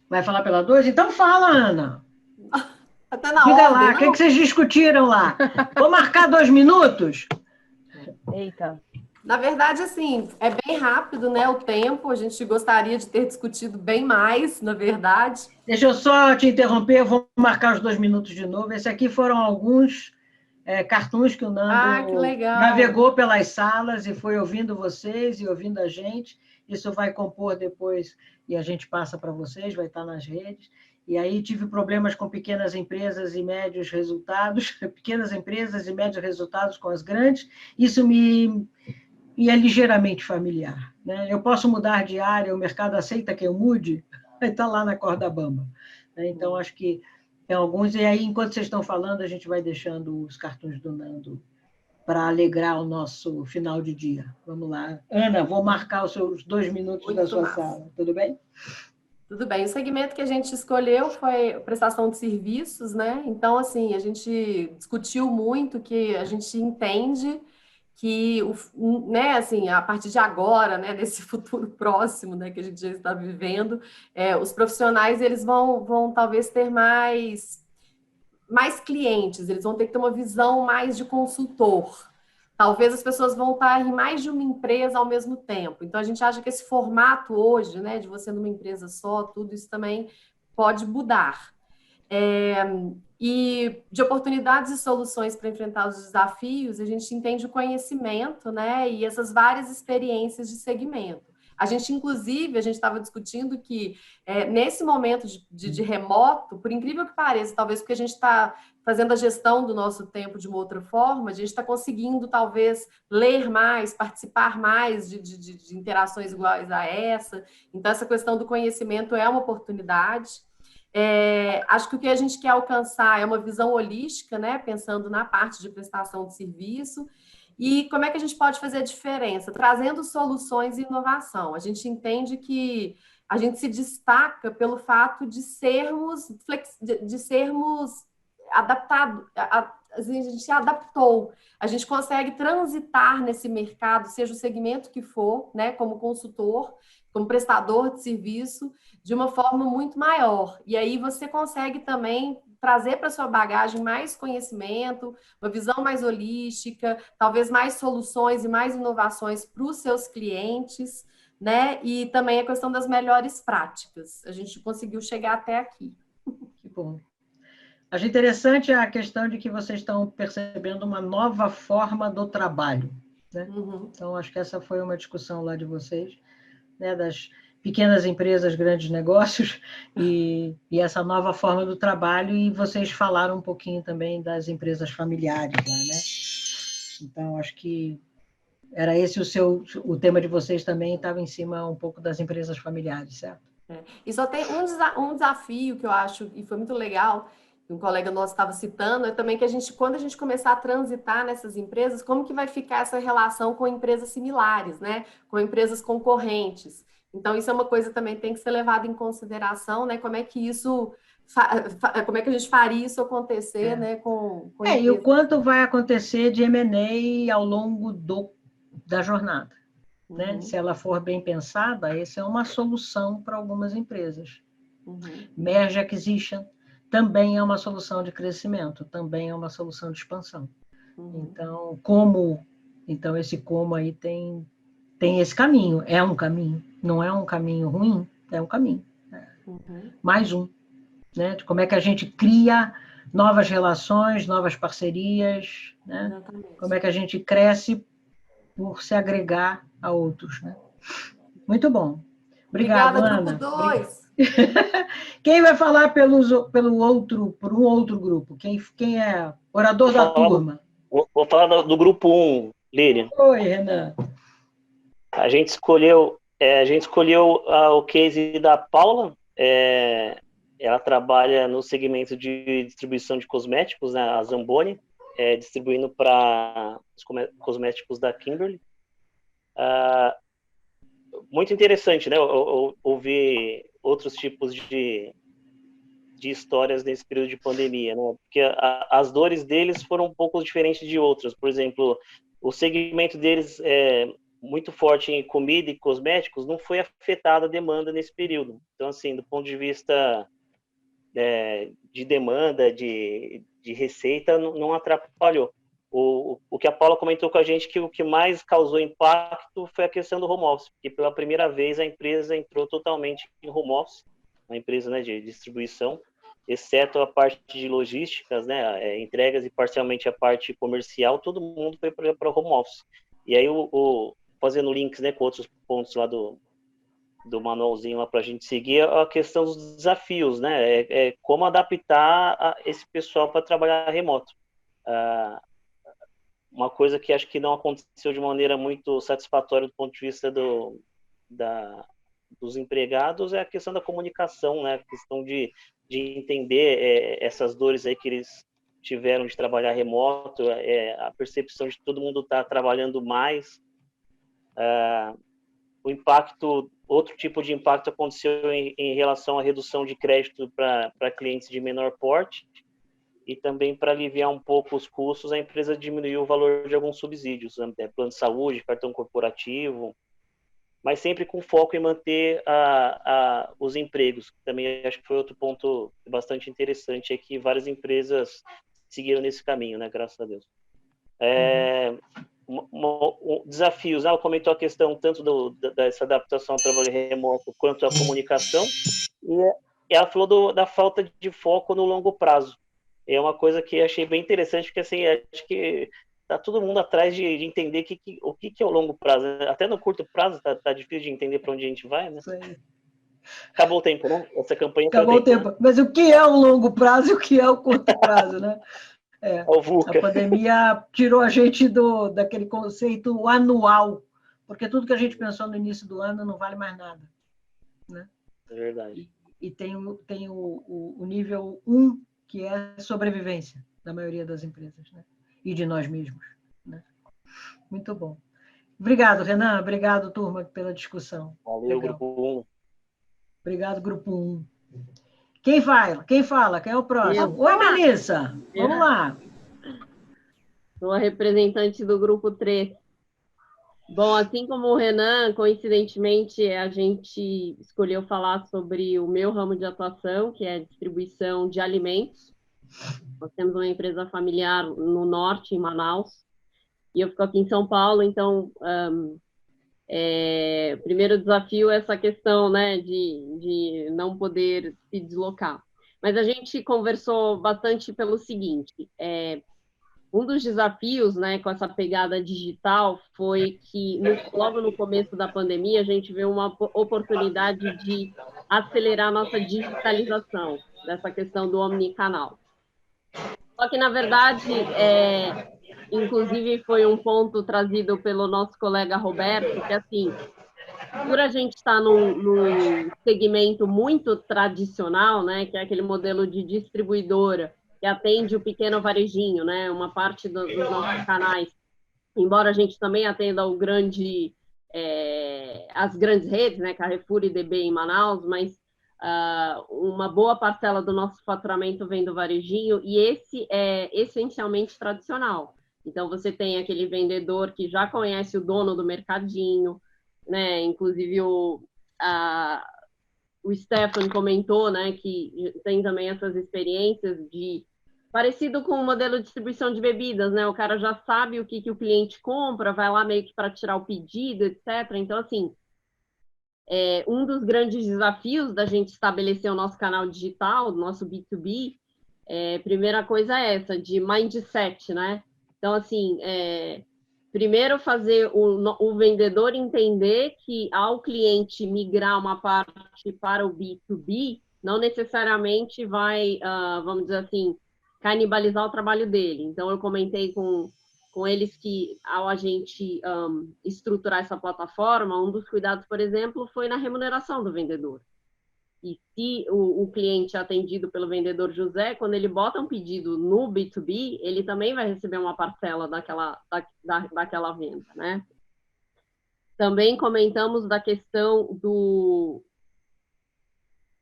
Vai falar pela 2? Então fala, Ana. Até na Diga ordem, lá, o que não? vocês discutiram lá? Vou marcar 2 minutos? Eita. Na verdade, assim, é bem rápido, né, o tempo. A gente gostaria de ter discutido bem mais, na verdade. Deixa eu só te interromper, eu vou marcar os 2 minutos de novo. Esse aqui foram alguns cartoons que o Nando Que legal. navegou pelas salas e foi ouvindo vocês e ouvindo a gente. Isso vai compor depois e a gente passa para vocês, vai estar nas redes. E aí tive problemas com pequenas empresas e médios resultados, pequenas empresas e médios resultados com as grandes. Isso me é ligeiramente familiar, né? Eu posso mudar de área, o mercado aceita que eu mude, está lá na corda bamba. Então, acho que tem alguns, e aí, enquanto vocês estão falando, a gente vai deixando os cartões do Nando para alegrar o nosso final de dia. Vamos lá. Ana, vou marcar os seus 2 minutos Muito da sua massa. sala, tudo bem? Tudo bem. O segmento que a gente escolheu foi prestação de serviços, né? Então, assim, a gente discutiu muito que a gente entende que, né, assim, a partir de agora, né, desse futuro próximo, né, que a gente já está vivendo, os profissionais, eles vão talvez ter mais clientes, eles vão ter que ter uma visão mais de consultor. Talvez as pessoas vão estar em mais de uma empresa ao mesmo tempo. Então, a gente acha que esse formato hoje, né, de você numa empresa só, tudo isso também pode mudar. E de oportunidades e soluções para enfrentar os desafios, a gente entende o conhecimento, né, e essas várias experiências de segmento. A gente, inclusive, a gente estava discutindo que nesse momento de remoto, por incrível que pareça, talvez porque a gente está fazendo a gestão do nosso tempo de uma outra forma, a gente está conseguindo, talvez, ler mais, participar mais de interações iguais a essa. Então, essa questão do conhecimento é uma oportunidade. Acho que o que a gente quer alcançar é uma visão holística, né? Pensando na parte de prestação de serviço. E como é que a gente pode fazer a diferença? Trazendo soluções e inovação. A gente entende que a gente se destaca pelo fato de sermos adaptados. A gente se adaptou. A gente consegue transitar nesse mercado, seja o segmento que for, né, como consultor, como prestador de serviço, de uma forma muito maior. E aí você consegue também trazer para sua bagagem mais conhecimento, uma visão mais holística, talvez mais soluções e mais inovações para os seus clientes, né? E também a questão das melhores práticas. A gente conseguiu chegar até aqui. Que bom. Acho interessante a questão de que vocês estão percebendo uma nova forma do trabalho, né? Então, acho que essa foi uma discussão lá de vocês, né, das pequenas empresas, grandes negócios, e essa nova forma do trabalho, e vocês falaram um pouquinho também das empresas familiares lá, né? Então, acho que era esse o tema de vocês também, estava em cima um pouco das empresas familiares, certo? E só tem um desafio que eu acho, e foi muito legal, que um colega nosso estava citando, é também que quando a gente começar a transitar nessas empresas, como que vai ficar essa relação com empresas similares, né? Com empresas concorrentes. Então, isso é uma coisa também que tem que ser levada em consideração, né? Como é que como é que a gente faria isso acontecer, né? Com E o quanto vai acontecer de M&A ao longo da jornada, né? Se ela for bem pensada, essa é uma solução para algumas empresas. Merge Acquisition também é uma solução de crescimento, também é uma solução de expansão. Então esse como aí tem esse caminho, é um caminho, não é um caminho ruim, é um caminho. Mais um, né? De como é que a gente cria novas relações, novas parcerias, né? Como é que a gente cresce por se agregar a outros, né? Muito bom. Obrigada, Ana. Grupo 2. Quem vai falar por um outro grupo? Quem é orador da turma? Vou falar do grupo 1, Lilian. Oi, Renan. A gente escolheu o case da Paula. Ela trabalha no segmento de distribuição de cosméticos, né, a Zamboni, distribuindo para os cosméticos da Kimberly. Muito interessante, né? Ouvir outros tipos de histórias nesse período de pandemia, né? Porque as dores deles foram um pouco diferentes de outras. Por exemplo, o segmento deles é muito forte em comida e cosméticos, não foi afetada a demanda nesse período. Então, assim, do ponto de vista de demanda, de receita, não atrapalhou. O que a Paula comentou com a gente, que o que mais causou impacto foi a questão do home office, porque pela primeira vez a empresa entrou totalmente em home office, uma empresa, né, de distribuição, exceto a parte de logísticas, né, entregas e parcialmente a parte comercial, todo mundo foi para o home office. E aí, fazendo links, né, com outros pontos lá do manualzinho lá para a gente seguir, a questão dos desafios, né, como adaptar esse pessoal para trabalhar remoto. Uma coisa que acho que não aconteceu de maneira muito satisfatória do ponto de vista dos empregados é a questão da comunicação, né? A questão de entender essas dores aí que eles tiveram de trabalhar remoto, a percepção de que todo mundo está trabalhando mais. O impacto, outro tipo de impacto aconteceu em relação à redução de crédito para clientes de menor porte, e também para aliviar um pouco os custos, a empresa diminuiu o valor de alguns subsídios, né? Plano de saúde, cartão corporativo, mas sempre com foco em manter os empregos. Também acho que foi outro ponto bastante interessante, é que várias empresas seguiram nesse caminho, né? Graças a Deus. Desafios, ela comentou a questão tanto dessa adaptação ao trabalho remoto quanto à comunicação, e ela falou da falta de foco no longo prazo. É uma coisa que achei bem interessante, porque assim, acho que tá todo mundo atrás de entender o que é o longo prazo. Até no curto prazo tá difícil de entender para onde a gente vai, né? Sim. Acabou o tempo, né? Essa campanha acabou o tempo. Né? Mas o que é o longo prazo e o que é o curto prazo, né? A pandemia tirou a gente daquele conceito anual, porque tudo que a gente pensou no início do ano não vale mais nada, né? É verdade. E tem o nível 1, que é a sobrevivência da maioria das empresas, né? E de nós mesmos, né? Muito bom. Obrigado, Renan. Obrigado, turma, pela discussão. Valeu, legal. Grupo 1. Obrigado, Grupo 1. Quem fala? Quem é o próximo? Oi, Melissa. Vamos lá. Sou a representante do Grupo 3. Bom, assim como o Renan, coincidentemente, a gente escolheu falar sobre o meu ramo de atuação, que é a distribuição de alimentos. Nós temos uma empresa familiar no norte, em Manaus, e eu fico aqui em São Paulo, então, o primeiro desafio é essa questão, né, de não poder se deslocar. Mas a gente conversou bastante pelo seguinte, um dos desafios, né, com essa pegada digital foi que, logo no começo da pandemia, a gente vê uma oportunidade de acelerar nossa digitalização, dessa questão do omnicanal. Só que, na verdade, inclusive foi um ponto trazido pelo nosso colega Roberto, que, assim, por a gente estar num segmento muito tradicional, né, que é aquele modelo de distribuidora, que atende o pequeno varejinho, né, uma parte dos nossos canais, embora a gente também atenda as grandes redes, né, Carrefour e DB em Manaus, mas uma boa parcela do nosso faturamento vem do varejinho, e esse é essencialmente tradicional. Então, você tem aquele vendedor que já conhece o dono do mercadinho, né? Inclusive, o Stefan comentou, né, que tem também essas experiências parecido com o modelo de distribuição de bebidas, né? O cara já sabe o que o cliente compra, vai lá meio que para tirar o pedido, etc. Então, assim, um dos grandes desafios da gente estabelecer o nosso canal digital, o nosso B2B, primeira coisa é essa, de mindset, né? Então, assim, primeiro fazer o vendedor entender que ao cliente migrar uma parte para o B2B, não necessariamente vai, vamos dizer assim, canibalizar o trabalho dele. Então, eu comentei com eles que, ao a gente estruturar essa plataforma, um dos cuidados, por exemplo, foi na remuneração do vendedor. E se o cliente é atendido pelo vendedor José, quando ele bota um pedido no B2B, ele também vai receber uma parcela daquela venda, né? Também comentamos da questão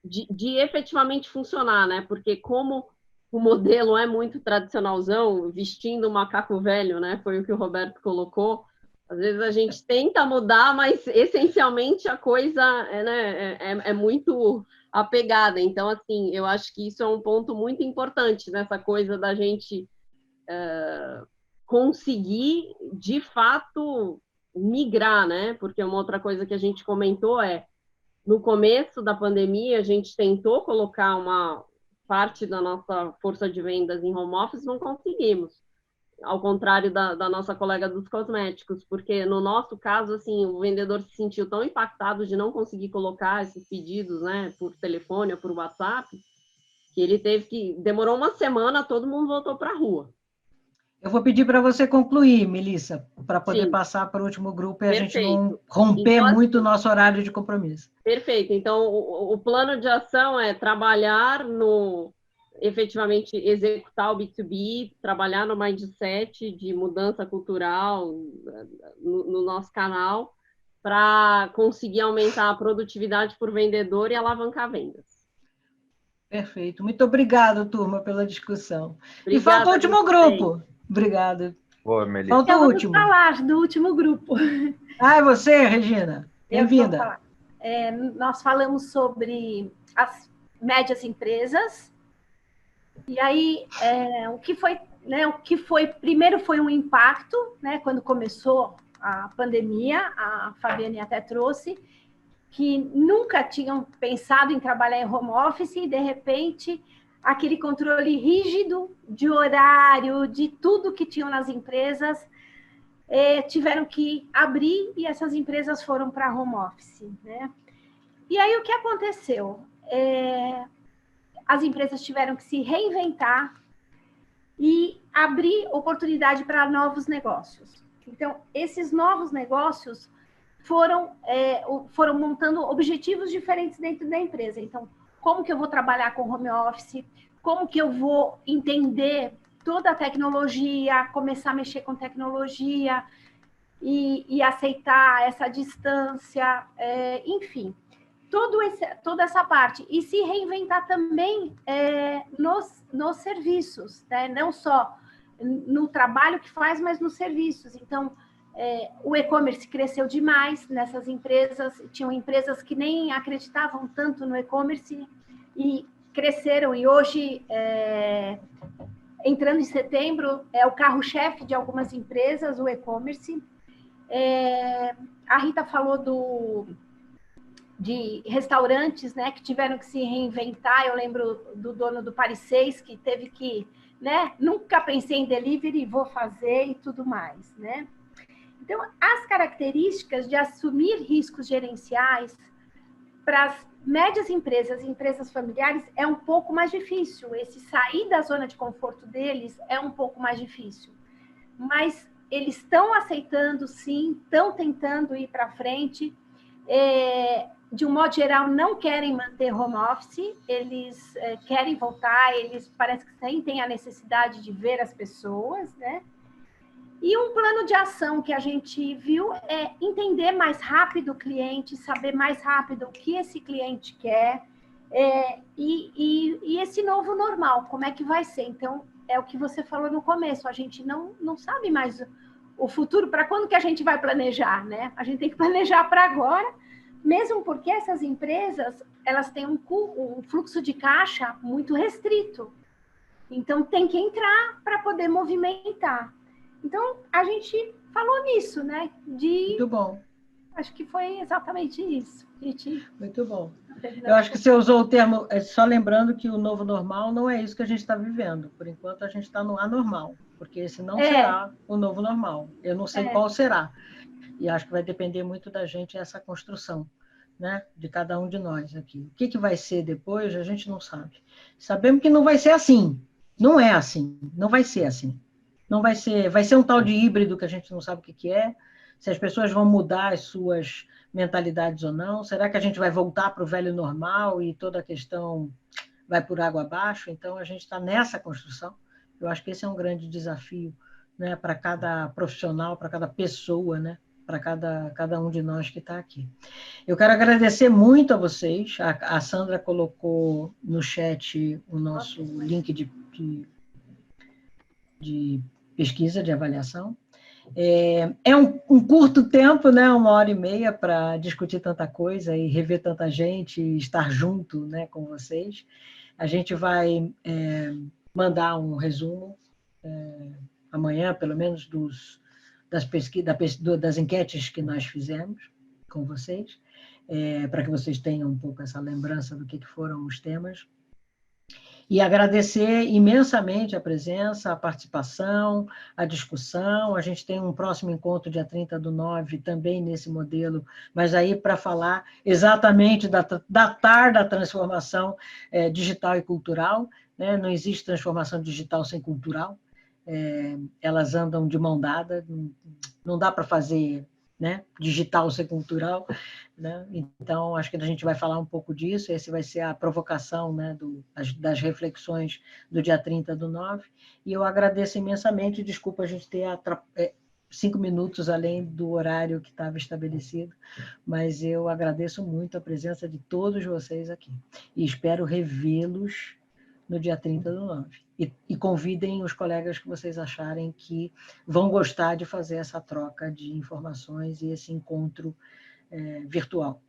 de efetivamente funcionar, né? Porque como o modelo é muito tradicionalzão, vestindo um macaco velho, né? Foi o que o Roberto colocou. Às vezes a gente tenta mudar, mas essencialmente a coisa é muito apegada. Então, assim, eu acho que isso é um ponto muito importante nessa coisa da gente conseguir, de fato, migrar, né? Porque uma outra coisa que a gente comentou no começo da pandemia, a gente tentou colocar uma parte da nossa força de vendas em home office, não conseguimos. Ao contrário da nossa colega dos cosméticos, porque no nosso caso, assim, o vendedor se sentiu tão impactado de não conseguir colocar esses pedidos, né, por telefone ou por WhatsApp, que ele demorou uma semana, todo mundo voltou para a rua. Eu vou pedir para você concluir, Melissa, para poder Sim. passar para o último grupo e Perfeito. A gente não romper então, muito o nosso horário de compromisso. Perfeito. Então, o plano de ação é trabalhar efetivamente executar o B2B, trabalhar no mindset de mudança cultural no nosso canal para conseguir aumentar a produtividade por vendedor e alavancar vendas. Perfeito. Muito obrigado, turma, pela discussão. Obrigada, e falta o último grupo. Obrigado. Boa, Melissa. Falta o Vamos último. falar do último grupo. É você, Regina. Bem-vinda. Nós falamos sobre as médias empresas. E aí, primeiro foi um impacto, né, quando começou a pandemia, a Fabiane até trouxe, que nunca tinham pensado em trabalhar em home office e, de repente, aquele controle rígido de horário, de tudo que tinham nas empresas, tiveram que abrir e essas empresas foram para home office, né? E aí, o que aconteceu? As empresas tiveram que se reinventar e abrir oportunidade para novos negócios. Então, esses novos negócios foram montando objetivos diferentes dentro da empresa. Então, como que eu vou trabalhar com home office? Como que eu vou entender toda a tecnologia, começar a mexer com tecnologia e aceitar essa distância, enfim. Toda essa parte. E se reinventar também nos serviços, né? Não só no trabalho que faz, mas nos serviços. Então, o e-commerce cresceu demais nessas empresas. Tinham empresas que nem acreditavam tanto no e-commerce e cresceram. E hoje, entrando em setembro, é o carro-chefe de algumas empresas, o e-commerce. A Rita falou de restaurantes, né, que tiveram que se reinventar. Eu lembro do dono do Paris 6, que teve que, né, nunca pensei em delivery, vou fazer e tudo mais, né? Então, as características de assumir riscos gerenciais para as médias empresas e empresas familiares é um pouco mais difícil. Esse sair da zona de conforto deles é um pouco mais difícil. Mas eles estão aceitando, sim, estão tentando ir para frente. de um modo geral, não querem manter home office, eles querem voltar, eles parece que sentem a necessidade de ver as pessoas, né? E um plano de ação que a gente viu é entender mais rápido o cliente, saber mais rápido o que esse cliente quer, e esse novo normal, como é que vai ser. Então, é o que você falou no começo, a gente não sabe mais o futuro, para quando que a gente vai planejar, né? A gente tem que planejar para agora, mesmo porque essas empresas, elas têm um fluxo de caixa muito restrito. Então, tem que entrar para poder movimentar. Então, a gente falou nisso, né? Muito bom. Acho que foi exatamente isso. Muito bom. Eu acho que você usou o termo, só lembrando que o novo normal não é isso que a gente está vivendo. Por enquanto, a gente está no anormal, porque esse não será o novo normal. Eu não sei qual será. E acho que vai depender muito da gente essa construção, né? De cada um de nós aqui. O que vai ser depois, a gente não sabe. Sabemos que não vai ser assim. Não é assim. Não vai ser assim. Não vai ser um tal de híbrido que a gente não sabe o que é, se as pessoas vão mudar as suas mentalidades ou não, será que a gente vai voltar para o velho normal e toda a questão vai por água abaixo? Então, a gente está nessa construção. Eu acho que esse é um grande desafio, né, para cada profissional, para cada pessoa, né, para cada um de nós que está aqui. Eu quero agradecer muito a vocês. A Sandra colocou no chat o nosso link de pesquisa, de avaliação. É um curto tempo, né, 1h30 para discutir tanta coisa e rever tanta gente e estar junto, né, com vocês. A gente vai mandar um resumo amanhã, pelo menos, das enquetes que nós fizemos com vocês, para que vocês tenham um pouco essa lembrança do que foram os temas. E agradecer imensamente a presença, a participação, a discussão. A gente tem um próximo encontro, dia 30/9, também nesse modelo, mas aí para falar exatamente da transformação digital e cultural, né? Não existe transformação digital sem cultural, elas andam de mão dada, não dá para fazer, né, digital sem cultural, né? Então, acho que a gente vai falar um pouco disso, esse vai ser a provocação, né, das reflexões do dia 30/9, e eu agradeço imensamente, desculpa a gente ter 5 minutos além do horário que estava estabelecido, mas eu agradeço muito a presença de todos vocês aqui, e espero revê-los no dia 30/9. E convidem os colegas que vocês acharem que vão gostar de fazer essa troca de informações e esse encontro virtual.